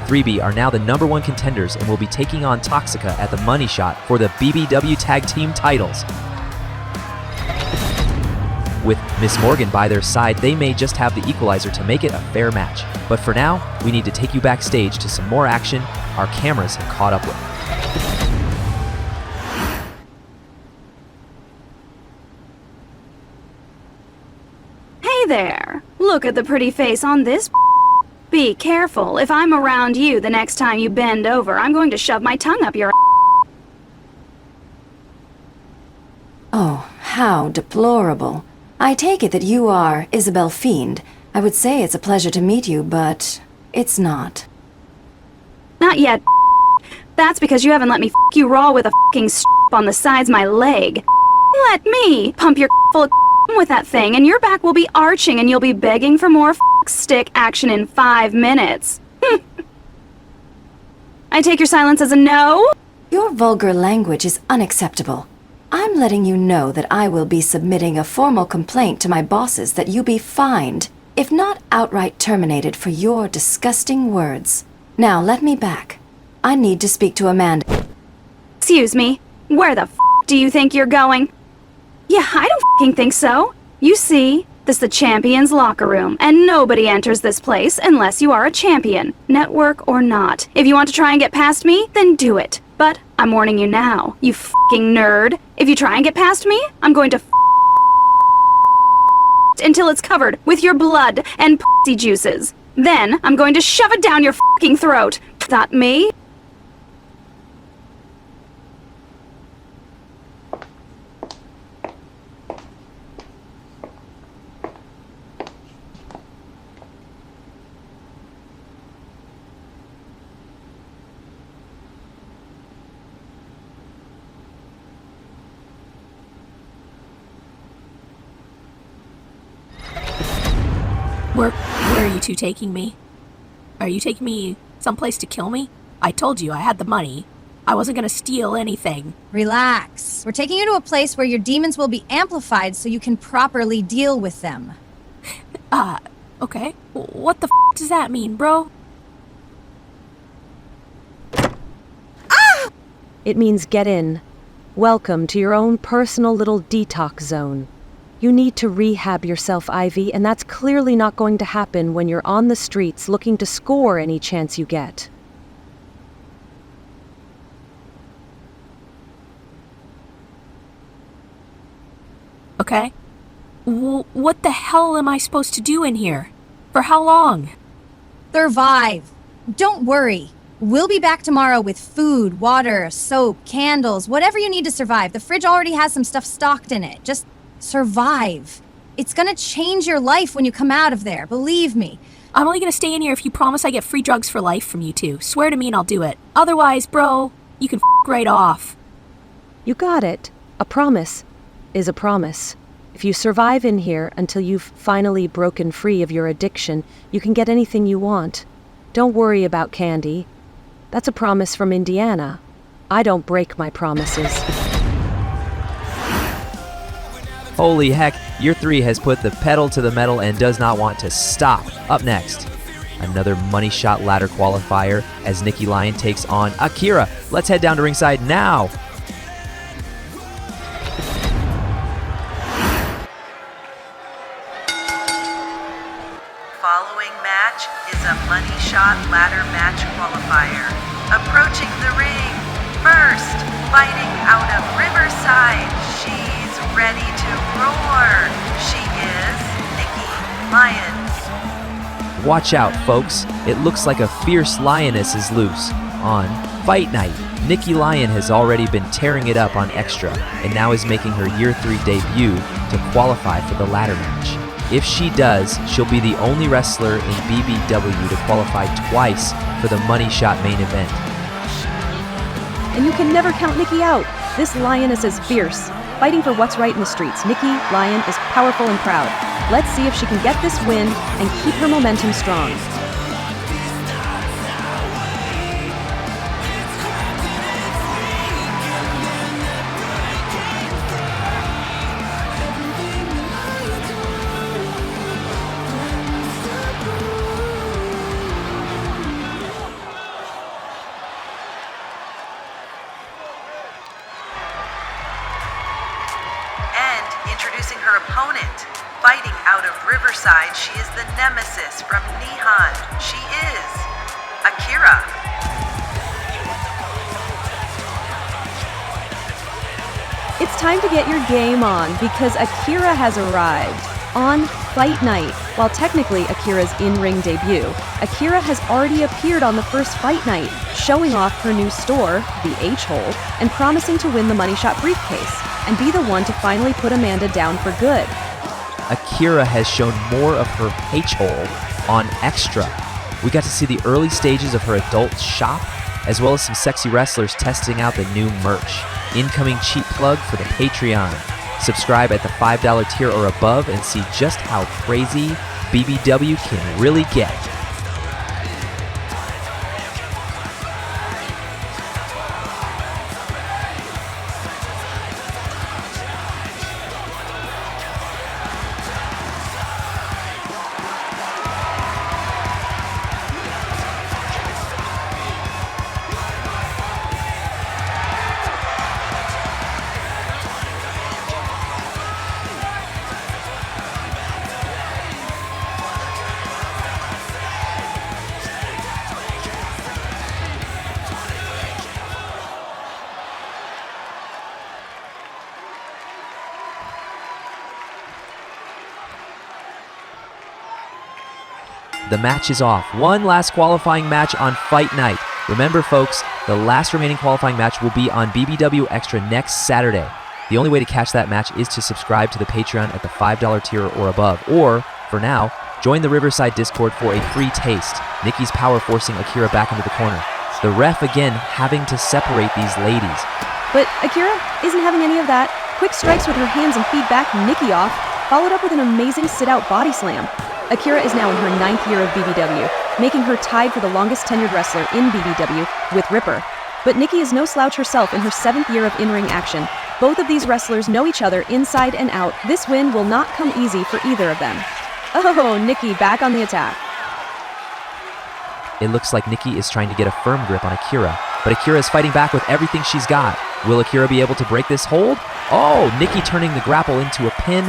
3B are now the #1 contenders and will be taking on Toxica at the money shot for the BBW Tag Team titles. With Miss Morgan by their side, they may just have the equalizer to make it a fair match. But for now, we need to take you backstage to some more action our cameras have caught up with. Hey there! Look at the pretty face on this. Be careful. If I'm around you the next time you bend over, I'm going to shove my tongue up your. Oh, how deplorable. I take it that you are Isabel Fiend. I would say it's a pleasure to meet you, but it's not. Not yet. That's because you haven't let me f you raw with a f***ing strap on the sides of my leg. Let me pump your full of with that thing, and your back will be arching and you'll be begging for more stick action in 5 minutes. I take your silence as a no? Your vulgar language is unacceptable. I'm letting you know that I will be submitting a formal complaint to my bosses that you be fined, if not outright terminated for your disgusting words. Now let me back. I need to speak to Amanda. Excuse me, where the do you think you're going? Yeah, I don't think so. You see, this is the champion's locker room, and nobody enters this place unless you are a champion, network or not. If you want to try and get past me, then do it. But I'm warning you now, you nerd. If you try and get past me, I'm going to until it's covered with your blood and pussy juices. Then I'm going to shove it down your throat. That me? Where are you two taking me? Are you taking me someplace to kill me? I told you I had the money. I wasn't gonna steal anything. Relax. We're taking you to a place where your demons will be amplified so you can properly deal with them. Okay. What the does that mean, bro? It means get in. Welcome to your own personal little detox zone. You need to rehab yourself, Ivy, and that's clearly not going to happen when you're on the streets looking to score any chance you get. Okay. What the hell am I supposed to do in here? For how long? Survive. Don't worry. We'll be back tomorrow with food, water, soap, candles, whatever you need to survive. The fridge already has some stuff stocked in it. Just survive. It's gonna change your life when you come out of there, believe me. I'm only gonna stay in here if you promise I get free drugs for life from you two. Swear to me and I'll do it. Otherwise, bro, you can right off. You got it. A promise is a promise. If you survive in here until you've finally broken free of your addiction, you can get anything you want. Don't worry about candy. That's a promise from Indiana. I don't break my promises. Holy heck, Year 3 has put the pedal to the metal and does not want to stop. Up next, another money shot ladder qualifier as Nikki Lyon takes on Akira. Let's head down to ringside now. Following match is a money shot ladder match qualifier. Approaching the ring, first, fighting out of Riverside, she's ready to roar. She is Nikki Lyons. Watch out, folks. It looks like a fierce lioness is loose. On Fight Night, Nikki Lyon has already been tearing it up on Extra and now is making her Year 3 debut to qualify for the ladder match. If she does, she'll be the only wrestler in BBW to qualify twice for the money shot main event. And you can never count Nikki out. This lioness is fierce. Fighting for what's right in the streets, Nikki Lyon is powerful and proud. Let's see if she can get this win and keep her momentum strong. Introducing her opponent, fighting out of Riverside, she is the nemesis from Nihon. She is Akira. It's time to get your game on because Akira has arrived. On Fight Night, while technically Akira's in-ring debut, Akira has already appeared on the first Fight Night, showing off her new store, the H-Hole, and promising to win the Money Shot briefcase and be the one to finally put Amanda down for good. Akira has shown more of her H-Hole on Extra. We got to see the early stages of her adult shop, as well as some sexy wrestlers testing out the new merch. Incoming cheap plug for the Patreon. Subscribe at the $5 tier or above and see just how crazy BBW can really get. The match is off. One last qualifying match on Fight Night. Remember, folks, the last remaining qualifying match will be on BBW Extra next Saturday. The only way to catch that match is to subscribe to the Patreon at the $5 tier or above. Or, for now, join the Riverside Discord for a free taste. Nikki's power forcing Akira back into the corner. The ref again having to separate these ladies. But Akira isn't having any of that. Quick strikes with her hands and feed back Nikki off, followed up with an amazing sit-out body slam. Akira is now in her 9th year of BBW, making her tied for the longest tenured wrestler in BBW with Ripper. But Nikki is no slouch herself in her 7th year of in-ring action. Both of these wrestlers know each other inside and out. This win will not come easy for either of them. Oh, Nikki back on the attack. It looks like Nikki is trying to get a firm grip on Akira, but Akira is fighting back with everything she's got. Will Akira be able to break this hold? Oh, Nikki turning the grapple into a pin.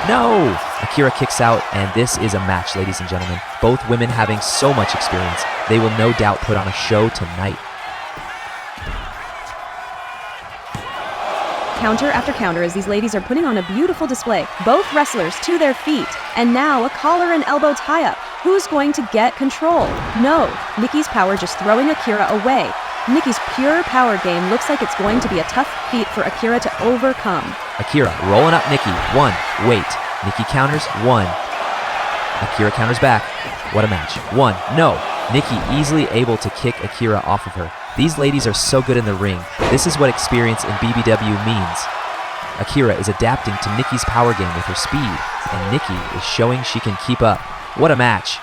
No! Akira kicks out, and this is a match, ladies and gentlemen. Both women having so much experience. They will no doubt put on a show tonight. Counter after counter as these ladies are putting on a beautiful display. Both wrestlers to their feet. And now a collar and elbow tie-up. Who's going to get control? No. Nikki's power just throwing Akira away. Nikki's pure power game looks like it's going to be a tough feat for Akira to overcome. Akira rolling up Nikki. 1. Wait. Nikki counters. 1. Akira counters back. What a match. 1. No. Nikki easily able to kick Akira off of her. These ladies are so good in the ring. This is what experience in BBW means. Akira is adapting to Nikki's power game with her speed, and Nikki is showing she can keep up. What a match.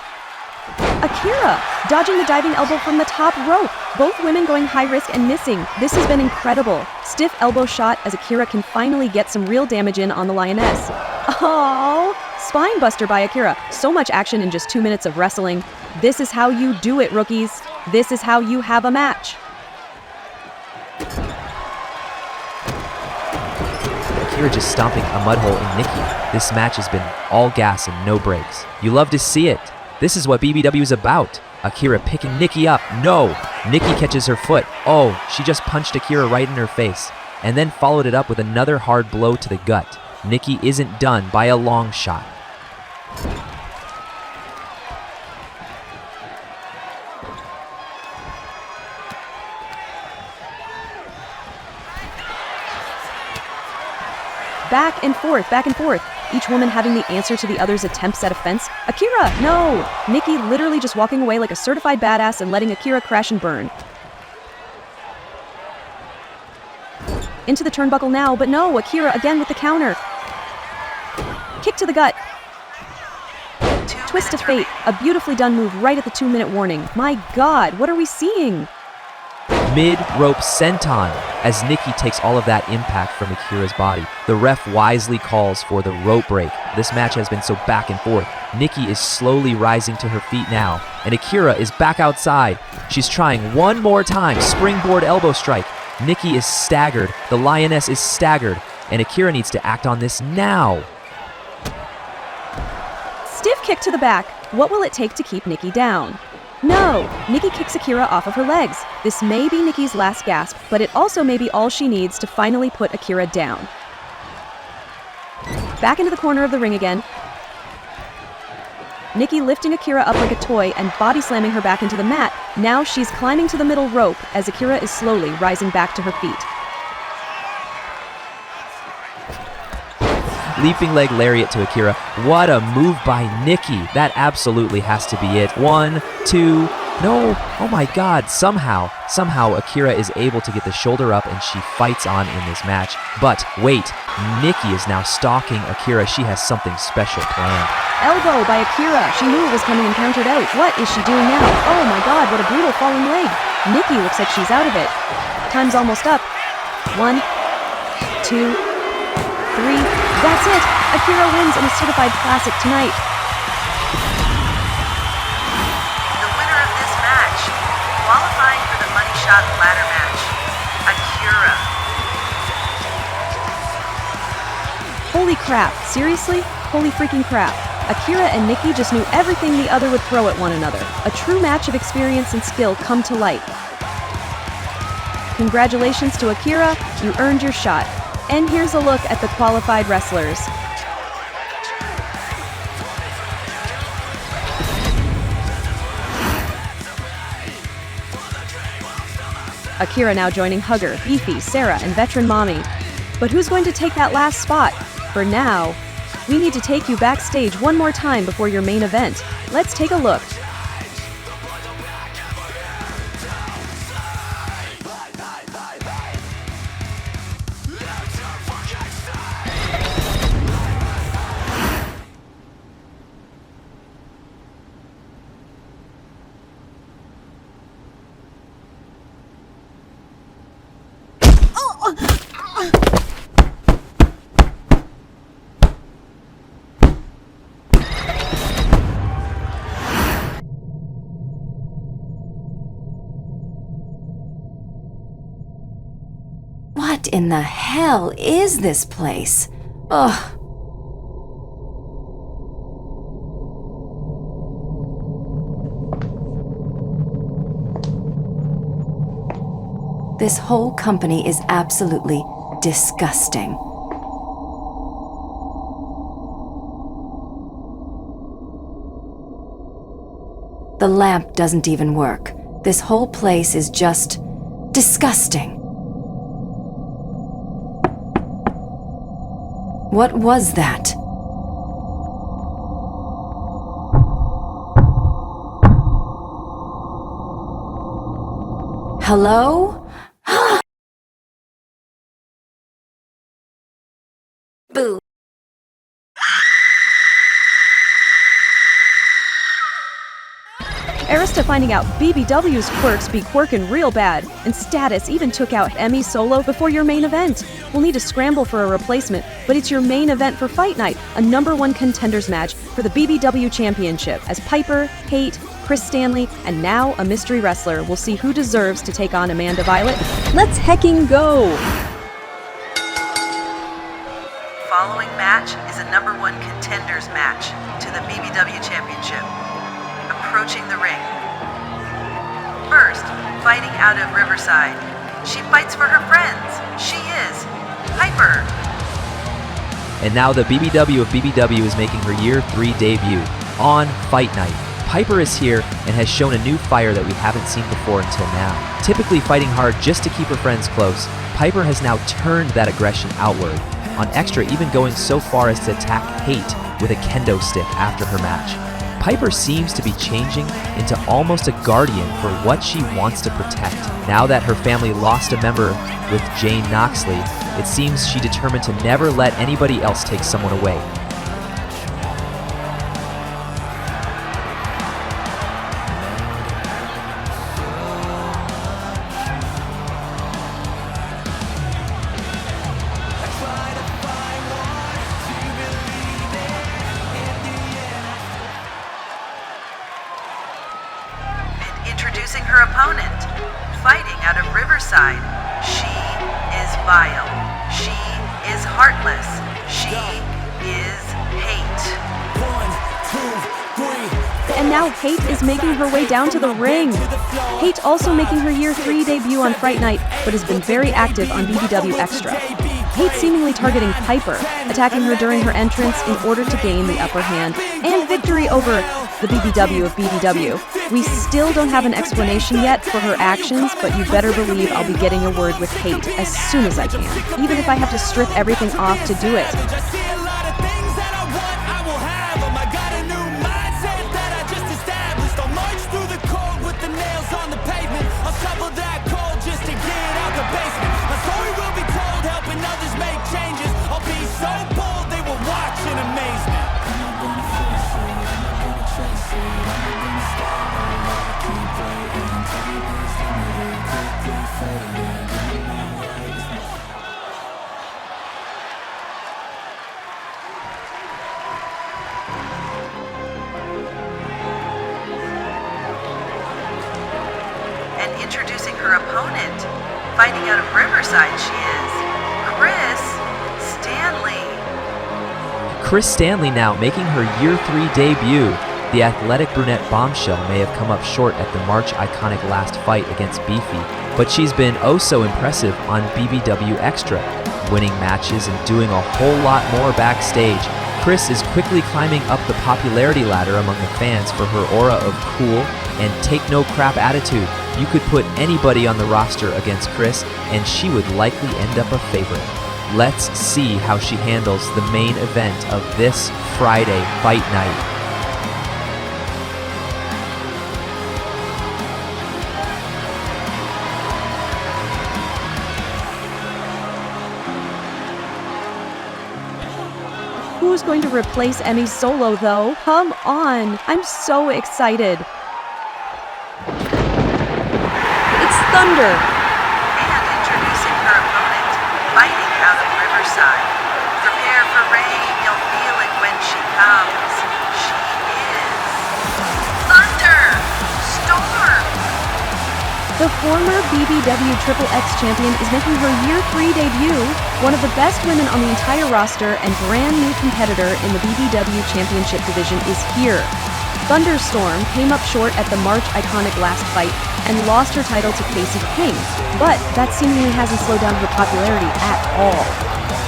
Akira dodging the diving elbow from the top rope. Both women going high risk and missing. This has been incredible. Stiff elbow shot as Akira can finally get some real damage in on the Lioness. Oh, spine buster by Akira. So much action in just 2 minutes of wrestling. This is how you do it, rookies. This is how you have a match. Akira just stomping a mud hole in Nikki. This match has been all gas and no breaks. You love to see it. This is what BBW is about. Akira picking Nikki up. No! Nikki catches her foot. Oh, she just punched Akira right in her face, and then followed it up with another hard blow to the gut. Nikki isn't done by a long shot. Back and forth, back and forth. Each woman having the answer to the other's attempts at offense. Akira, no! Nikki literally just walking away like a certified badass and letting Akira crash and burn. Into the turnbuckle now, but no, Akira again with the counter. Kick to the gut. Twist of fate, a beautifully done move right at the 2-minute warning. My God, what are we seeing? Mid-rope senton as Nikki takes all of that impact from Akira's body. The ref wisely calls for the rope break. This match has been so back and forth. Nikki is slowly rising to her feet now, and Akira is back outside. She's trying one more time. Springboard elbow strike. Nikki is staggered. The Lioness is staggered, and Akira needs to act on this now. Stiff kick to the back. What will it take to keep Nikki down? No! Nikki kicks Akira off of her legs. This may be Nikki's last gasp, but it also may be all she needs to finally put Akira down. Back into the corner of the ring again. Nikki lifting Akira up like a toy and body slamming her back into the mat. Now she's climbing to the middle rope as Akira is slowly rising back to her feet. Leaping leg lariat to Akira. What a move by Nikki. That absolutely has to be it. 1, 2, No, oh my god, somehow Akira is able to get the shoulder up and she fights on in this match. But wait, Nikki is now stalking Akira. She has something special planned. Elbow by Akira. She knew it was coming and countered out. What is she doing now? Oh my god, what a brutal falling leg. Nikki looks like she's out of it. Time's almost up. 1, 2, 3. That's it! Akira wins in a certified classic tonight. Qualifying for the money shot ladder match, Akira. Holy crap, seriously? Holy freaking crap. Akira and Nikki just knew everything the other would throw at one another. A true match of experience and skill come to light. Congratulations to Akira, you earned your shot. And here's a look at the qualified wrestlers. Akira now joining Hugger, Beefy, Sarah, and veteran Mommy. But who's going to take that last spot? For now, we need to take you backstage one more time before your main event. Let's take a look. What in the hell is this place? Ugh. This whole company is absolutely disgusting. The lamp doesn't even work. This whole place is just disgusting. What was that? Hello? Boo. Arista finding out BBW's quirks be quirkin' real bad, and Status even took out Emmy solo before your main event. We'll need to scramble for a replacement, but it's your main event for Fight Night, a #1 contenders match for the BBW Championship, as Piper, Hate, Chris Stanley, and now a mystery wrestler will see who deserves to take on Amanda Violet. Let's hecking go! Following match is a #1 contenders match to the BBW Championship. Approaching the ring. First, fighting out of Riverside. She fights for her friends. She is Piper. And now the BBW of BBW is making her Year 3 debut on Fight Night. Piper is here and has shown a new fire that we haven't seen before until now. Typically fighting hard just to keep her friends close, Piper has now turned that aggression outward. On Extra, even going so far as to attack Hate with a kendo stick after her match. Piper seems to be changing into almost a guardian for what she wants to protect. Now that her family lost a member with Jane Knoxley, it seems she determined to never let anybody else take someone away. Introducing her opponent, fighting out of Riverside. She is vile. She is heartless. She is Hate. 1, 2, 3. And now Hate is making her way down to the ring. Hate also making her Year 3 debut on Fright Night, but has been very active on BBW Extra. Hate seemingly targeting Piper, attacking her during her entrance in order to gain the upper hand and victory over the BBW of BBW. We still don't have an explanation yet for her actions, but you better believe I'll be getting a word with Hate as soon as I can, even if I have to strip everything off to do it. fighting out of Riverside she is. Chris Stanley. Chris Stanley now making her Year 3 debut. The athletic brunette bombshell may have come up short at the March iconic last fight against Beefy, but she's been oh so impressive on BBW Extra, winning matches and doing a whole lot more backstage. Chris is quickly climbing up the popularity ladder among the fans for her aura of cool and take no crap attitude. You could put anybody on the roster against Chris and she would likely end up a favorite. Let's see how she handles the main event of this Friday fight night. Who's going to replace Emmy Solo, though? Come on! I'm so excited! It's Thunder! And introducing her opponent, fighting out of Riverside. Prepare for rain, you'll feel it when she comes. She is Thunder Storm! The former BBW Triple X champion is making her Year 3 debut, one of the best women on the entire roster and brand new competitor in the BBW Championship division is here. Thunderstorm came up short at the March iconic last fight and lost her title to Casey King, but that seemingly hasn't slowed down her popularity at all.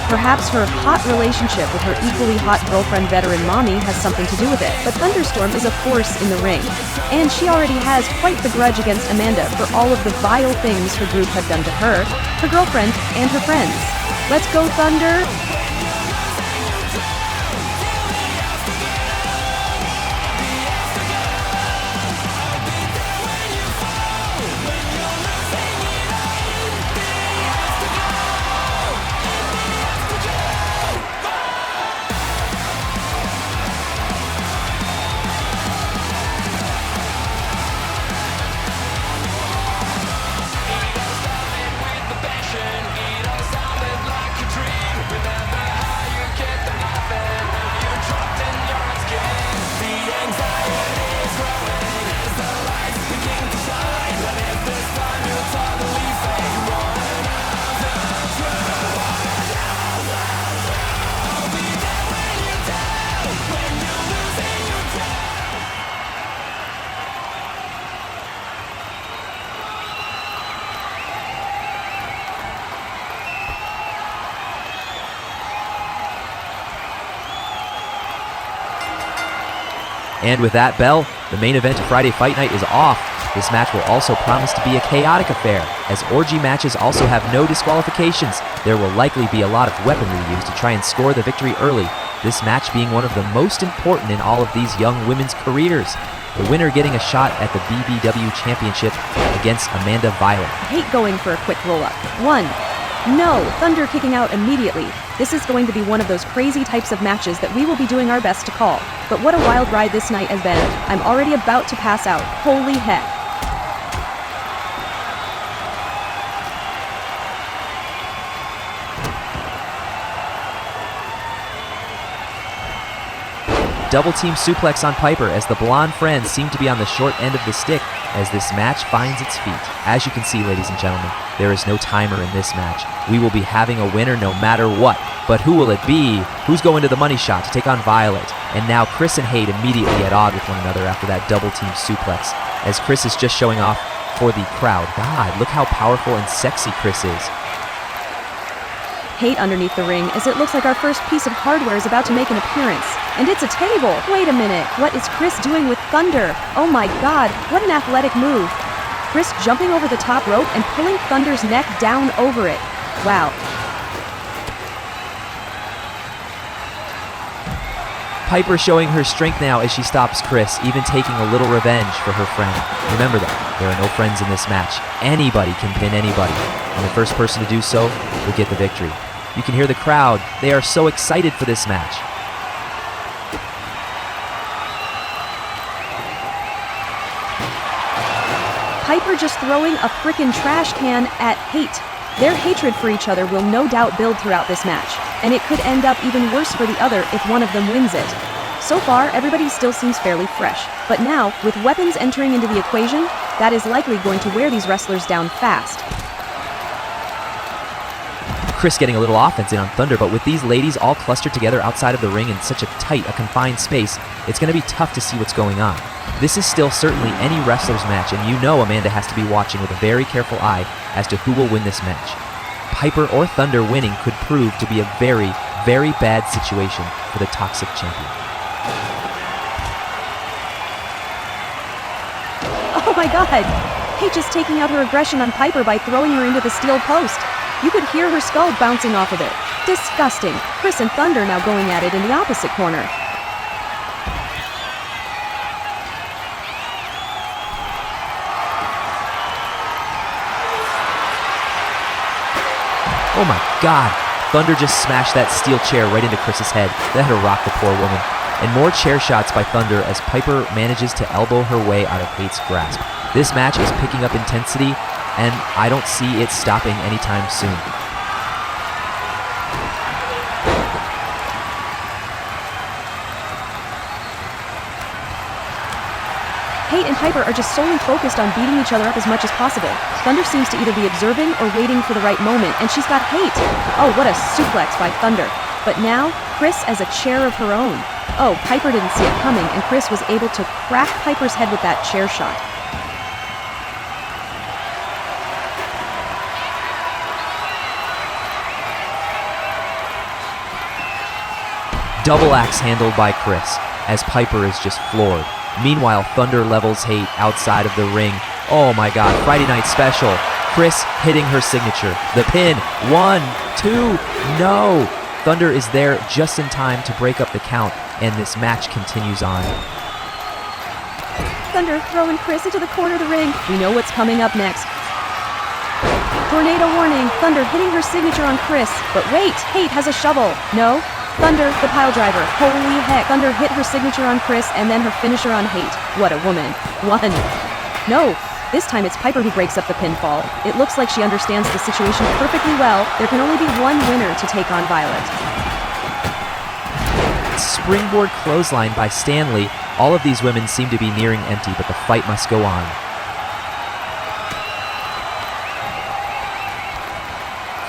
Perhaps her hot relationship with her equally hot girlfriend veteran Mommy has something to do with it, but Thunderstorm is a force in the ring. And she already has quite the grudge against Amanda for all of the vile things her group have done to her girlfriend, and her friends. Let's go, Thunder! And with that bell, the main event of Friday Fight Night is off. This match will also promise to be a chaotic affair, as orgy matches also have no disqualifications. There will likely be a lot of weaponry used to try and score the victory early, this match being one of the most important in all of these young women's careers. The winner getting a shot at the BBW Championship against Amanda Violet. I hate going for a quick roll-up. 1. No, Thunder kicking out immediately. This is going to be one of those crazy types of matches that we will be doing our best to call. But what a wild ride this night has been. I'm already about to pass out. Holy heck. Double team suplex on Piper as the blonde friends seem to be on the short end of the stick as this match finds its feet. As you can see, ladies and gentlemen, there is no timer in this match. We will be having a winner no matter what. But who will it be? Who's going to the money shot to take on Violet? And now Chris and Haidt immediately at odds with one another after that double team suplex, as Chris is just showing off for the crowd. God, look how powerful and sexy Chris is. Haidt underneath the ring as it looks like our first piece of hardware is about to make an appearance. And it's a table! Wait a minute, what is Chris doing with Thunder? Oh my god, what an athletic move! Chris jumping over the top rope and pulling Thunder's neck down over it. Wow. Piper showing her strength now as she stops Chris, even taking a little revenge for her friend. Remember though, there are no friends in this match. Anybody can pin anybody, and the first person to do so will get the victory. You can hear the crowd. They are so excited for this match. Piper just throwing a frickin' trash can at Haidt. Their hatred for each other will no doubt build throughout this match, and it could end up even worse for the other if one of them wins it. So far, everybody still seems fairly fresh, but now, with weapons entering into the equation, that is likely going to wear these wrestlers down fast. Chris getting a little offense in on Thunder, but with these ladies all clustered together outside of the ring in such a tight, confined space, it's going to be tough to see what's going on. This is still certainly any wrestler's match, and you know Amanda has to be watching with a very careful eye as to who will win this match. Piper or Thunder winning could prove to be a very, very bad situation for the Toxic Champion. Oh my god! Kate just taking out her aggression on Piper by throwing her into the steel post. You could hear her skull bouncing off of it. Disgusting. Chris and Thunder now going at it in the opposite corner. Oh my god! Thunder just smashed that steel chair right into Chris's head. That had to rock the poor woman. And more chair shots by Thunder as Piper manages to elbow her way out of Hate's grasp. This match is picking up intensity, and I don't see it stopping anytime soon. Kate and Piper are just solely focused on beating each other up as much as possible. Thunder seems to either be observing or waiting for the right moment, and she's got Kate. Oh, what a suplex by Thunder. But now, Chris as a chair of her own. Oh, Piper didn't see it coming, and Chris was able to crack Piper's head with that chair shot. Double axe handled by Chris, as Piper is just floored. Meanwhile, Thunder levels Hate outside of the ring. Oh my god, Friday Night Special. Chris hitting her signature. The pin. 1, 2, no! Thunder is there just in time to break up the count, and this match continues on. Thunder throwing Chris into the corner of the ring. We know what's coming up next. Tornado warning. Thunder hitting her signature on Chris. But wait, Hate has a shovel. No? Thunder, the pile driver. Holy heck. Thunder hit her signature on Chris and then her finisher on Hate. What a woman. 1. No. This time it's Piper who breaks up the pinfall. It looks like she understands the situation perfectly well. There can only be one winner to take on Violet. Springboard clothesline by Stanley. All of these women seem to be nearing empty, but the fight must go on.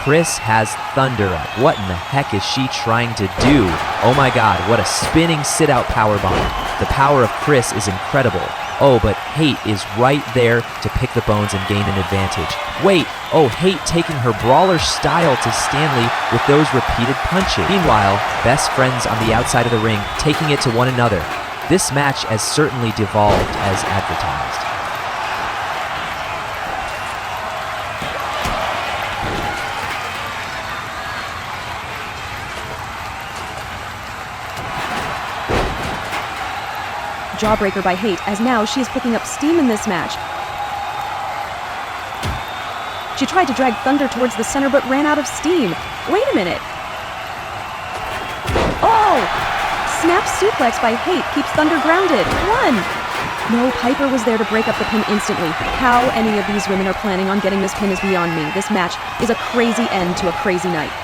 Chris has Thunder up. What in the heck is she trying to do? Oh my god, what a spinning sit-out powerbomb. The power of Chris is incredible. Oh, but Hate is right there to pick the bones and gain an advantage. Wait, oh, Hate taking her brawler style to Stanley with those repeated punches. Meanwhile, best friends on the outside of the ring taking it to one another. This match has certainly devolved as advertised. Jawbreaker by Hate, as now she is picking up steam in this match. She tried to drag Thunder towards the center but ran out of steam. Wait a minute. Oh! Snap suplex by Hate keeps Thunder grounded. 1! No, Piper was there to break up the pin instantly. How any of these women are planning on getting this pin is beyond me. This match is a crazy end to a crazy night.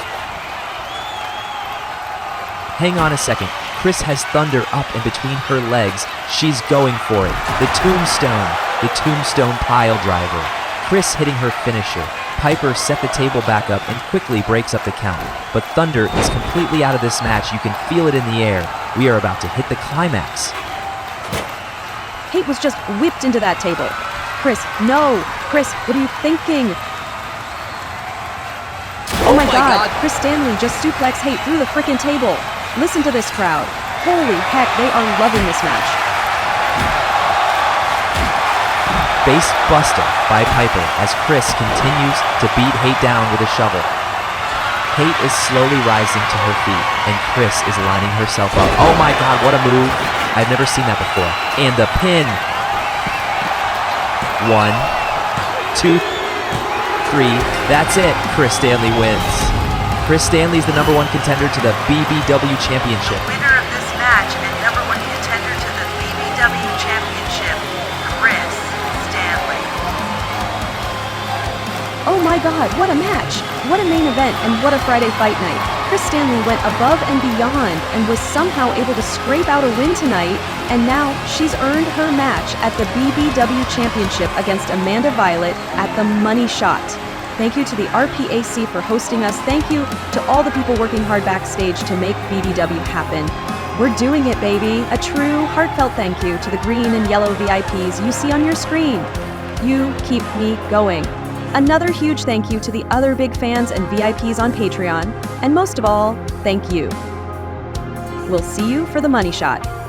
Hang on a second. Chris has Thunder up in between her legs. She's going for it. The tombstone pile driver. Chris hitting her finisher. Piper set the table back up and quickly breaks up the count. But Thunder is completely out of this match. You can feel it in the air. We are about to hit the climax. Hate was just whipped into that table. Chris, no! Chris, what are you thinking? Oh my god! Chris Stanley just suplexed Hate through the frickin' table. Listen to this crowd. Holy heck, they are loving this match. Face buster by Piper as Chris continues to beat Hate down with a shovel. Hate is slowly rising to her feet, and Chris is lining herself up. Oh my god, what a move. I've never seen that before. And the pin. 1, 2, 3. That's it. Chris Stanley wins. Chris Stanley's the #1 contender to the BBW Championship. Winner of this match and #1 contender to the BBW Championship, Chris Stanley. Oh my god, what a match! What a main event and what a Friday fight night. Chris Stanley went above and beyond and was somehow able to scrape out a win tonight, and now she's earned her match at the BBW Championship against Amanda Violet at the Money Shot. Thank you to the RPAC for hosting us. Thank you to all the people working hard backstage to make BBW happen. We're doing it, baby. A true, heartfelt thank you to the green and yellow VIPs you see on your screen. You keep me going. Another huge thank you to the other big fans and VIPs on Patreon. And most of all, thank you. We'll see you for the money shot.